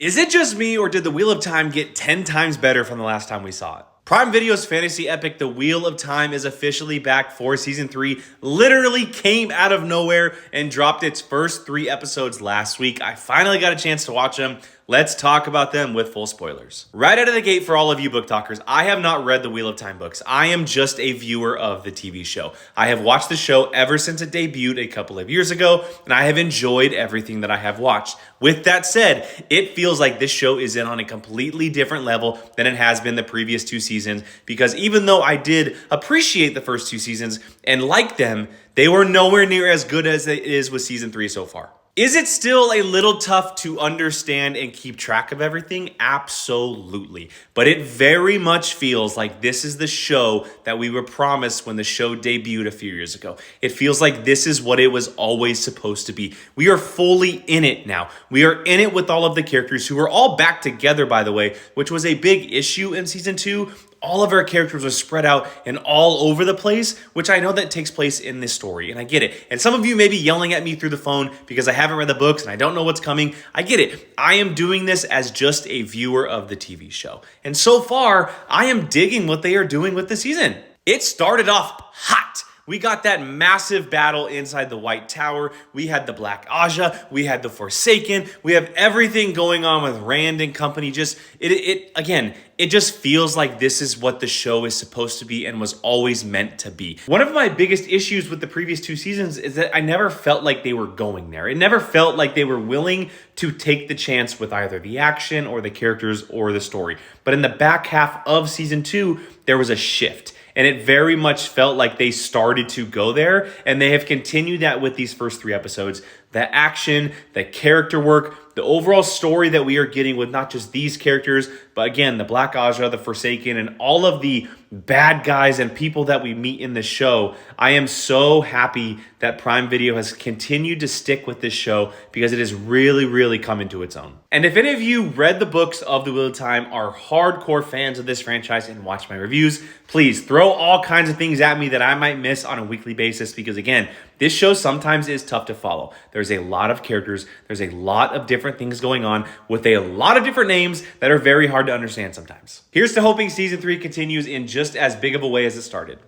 Is it just me, or did the Wheel of Time get 10 times better from the last time we saw it? Prime Video's fantasy epic The Wheel of Time is officially back for season 3. Literally came out of nowhere and dropped its first 3 episodes last week. I finally got a chance to watch them. Let's talk about them with full spoilers. Right out of the gate, for all of you book talkers, I have not read the Wheel of Time books. I am just a viewer of the TV show. I have watched the show ever since it debuted a couple of years ago, and I have enjoyed everything that I have watched. With that said, it feels like this show is in on a completely different level than it has been the previous 2 seasons, because even though I did appreciate the first 2 seasons and like them, they were nowhere near as good as it is with season 3 so far. Is it still a little tough to understand and keep track of everything? Absolutely. But it very much feels like this is the show that we were promised when the show debuted a few years ago. It feels like this is what it was always supposed to be. We are fully in it now. We are in it with all of the characters who are all back together, by the way, which was a big issue in season 2. All of our characters are spread out and all over the place, which I know that takes place in this story, and I get it. And some of you may be yelling at me through the phone because I haven't read the books and I don't know what's coming. I get it. I am doing this as just a viewer of the TV show. And so far, I am digging what they are doing with the season. It started off hot. We got that massive battle inside the White Tower. We had the Black Aja. We had the Forsaken. We have everything going on with Rand and company. It just feels like this is what the show is supposed to be and was always meant to be. One of my biggest issues with the previous 2 seasons is that I never felt like they were going there. It never felt like they were willing to take the chance with either the action or the characters or the story. But in the back half of season 2, there was a shift. And it very much felt like they started to go there, and they have continued that with these first 3 episodes. The action, the character work, the overall story that we are getting with not just these characters, but again, the Black Aja, the Forsaken, and all of the bad guys and people that we meet in the show. I am so happy that Prime Video has continued to stick with this show because it has really, really come into its own. And if any of you read the books of The Wheel of Time, are hardcore fans of this franchise and watch my reviews, please throw all kinds of things at me that I might miss on a weekly basis, because again, this show sometimes is tough to follow. There's a lot of characters, there's a lot of different things going on with a lot of different names that are very hard to understand sometimes. Here's to hoping season 3 continues in just as big of a way as it started.